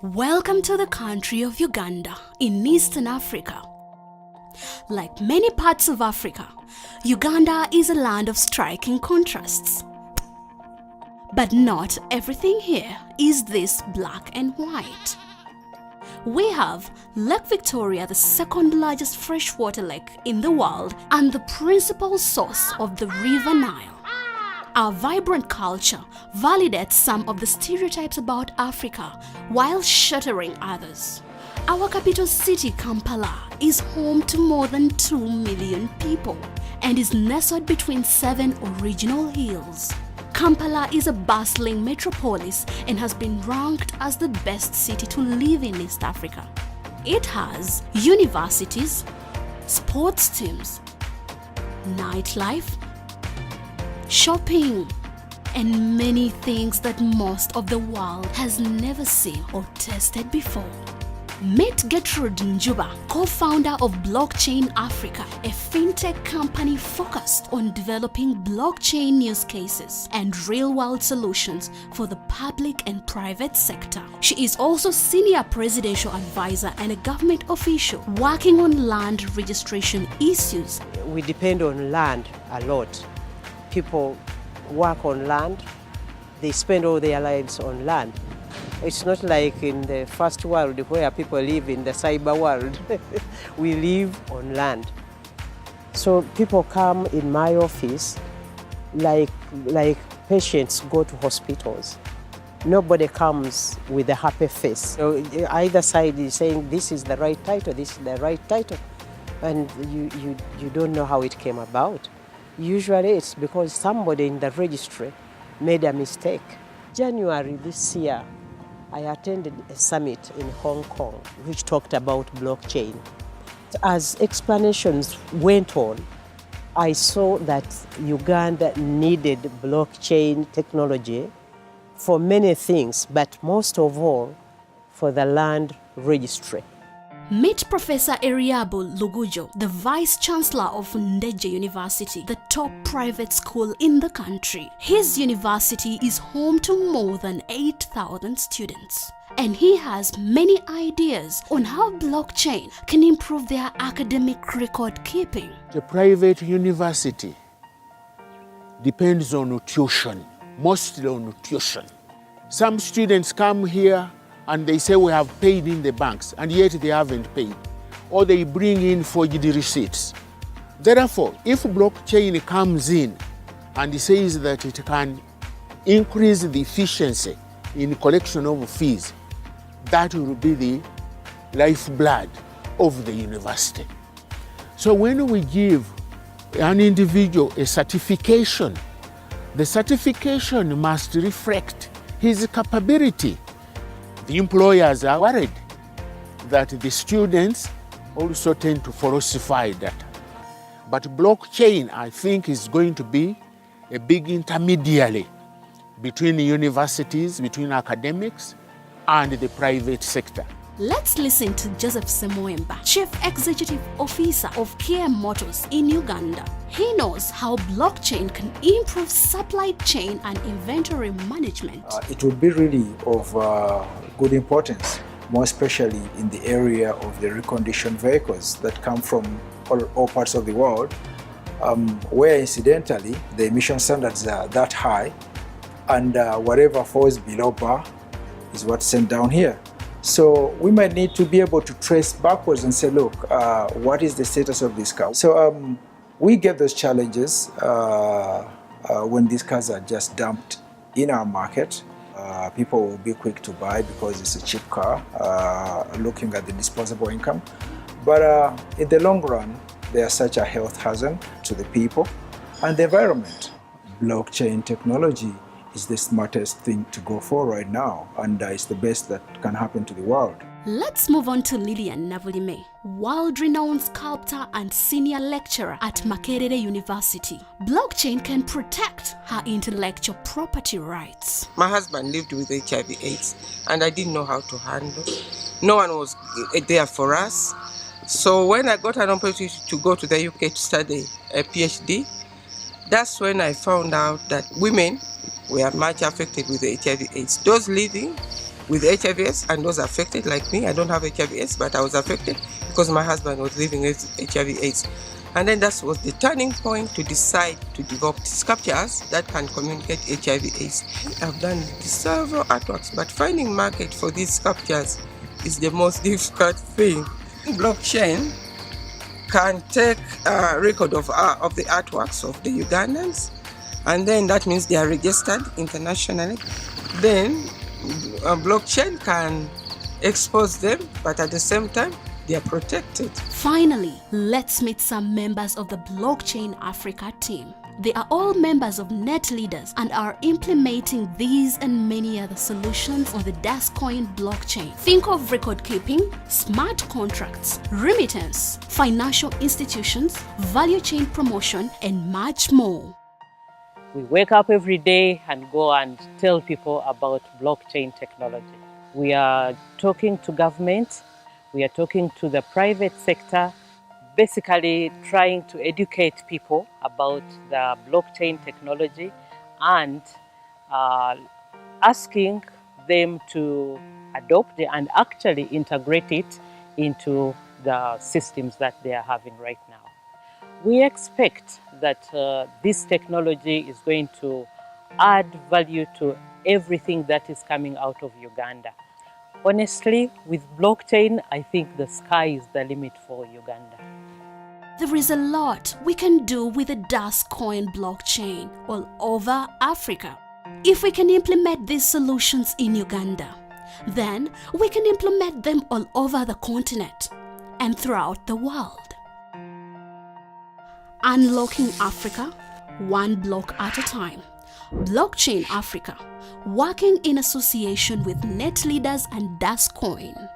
Welcome to the country of Uganda in Eastern Africa. Like many parts of Africa, Uganda is a land of striking contrasts. But not everything here is this black and white. We have Lake Victoria, the second largest freshwater lake in the world and the principal source of the River Nile. Our vibrant culture validates some of the stereotypes about Africa while shattering others. Our capital city, Kampala, is home to more than 2 million people and is nestled between 7 original hills. Kampala is a bustling metropolis and has been ranked as the best city to live in East Africa. It has universities, sports teams, nightlife, shopping, and many things that most of the world has never seen or tasted before. Meet Gertrude Njuba, co-founder of Blockchain Africa, a fintech company focused on developing blockchain use cases and real-world solutions for the public and private sector. She is also senior presidential advisor and a government official working on land registration issues. We depend on land a lot. People work on land, they spend all their lives on land. It's not like in the first world where people live in the cyber world. We live on land. So people come in my office like patients go to hospitals. Nobody comes with a happy face. So either side is saying this is the right title, this is the right title, and you don't know how it came about. Usually it's because somebody in the registry made a mistake. January this year, I attended a summit in Hong Kong which talked about blockchain. As explanations went on, I saw that Uganda needed blockchain technology for many things, but most of all for the land registry. Meet Professor Eriabu Lugujo, the Vice Chancellor of Ndeje University, the top private school in the country. His university is home to more than 8,000 students. And he has many ideas on how blockchain can improve their academic record keeping. The private university depends on tuition, mostly on tuition. Some students come here and they say we have paid in the banks, and yet they haven't paid. Or they bring in forged receipts. Therefore, if blockchain comes in and says that it can increase the efficiency in collection of fees, that will be the lifeblood of the university. So when we give an individual a certification, the certification must reflect his capability. The employers are worried that the students also tend to falsify data. But blockchain, I think, is going to be a big intermediary between universities, between academics, and the private sector. Let's listen to Joseph Semuemba, Chief Executive Officer of Kia Motors in Uganda. He knows how blockchain can improve supply chain and inventory management. It would be really of good importance, more especially in the area of the reconditioned vehicles that come from all parts of the world, where incidentally the emission standards are that high, and whatever falls below bar is what's sent down here. So we might need to be able to trace backwards and say, look, what is the status of this car? So we get those challenges when these cars are just dumped in our market. People will be quick to buy because it's a cheap car, looking at the disposable income. But in the long run, they are such a health hazard to the people and the environment. Blockchain technology is the smartest thing to go for right now, and it's the best that can happen to the world. Let's move on to Lillian Navulime, world-renowned sculptor and senior lecturer at Makerere University. Blockchain can protect her intellectual property rights. My husband lived with HIV/AIDS, and I didn't know how to handle. No one was there for us. So when I got an opportunity to go to the UK to study a PhD, that's when I found out that women were much affected with HIV/AIDS. Those living with HIV/AIDS and was affected like me. I don't have HIV/AIDS, but I was affected because my husband was living with HIV/AIDS. And then that was the turning point to decide to develop sculptures that can communicate HIV/AIDS. I've done several artworks, but finding market for these sculptures is the most difficult thing. Blockchain can take a record of the artworks of the Ugandans, and then that means they are registered internationally. Then blockchain can expose them, but at the same time, they are protected. Finally, let's meet some members of the Blockchain Africa team. They are all members of NetLeaders and are implementing these and many other solutions on the DasCoin blockchain. Think of record keeping, smart contracts, remittance, financial institutions, value chain promotion, and much more. We wake up every day and go and tell people about blockchain technology. We are talking to government, we are talking to the private sector, basically trying to educate people about the blockchain technology and asking them to adopt and actually integrate it into the systems that they are having right now. We expect that this technology is going to add value to everything that is coming out of Uganda. Honestly, with blockchain, I think the sky is the limit for Uganda. There is a lot we can do with the DasCoin blockchain all over Africa. If we can implement these solutions in Uganda, then we can implement them all over the continent and throughout the world. Unlocking Africa, one block at a time. Blockchain Africa, working in association with NetLeaders and DasCoin.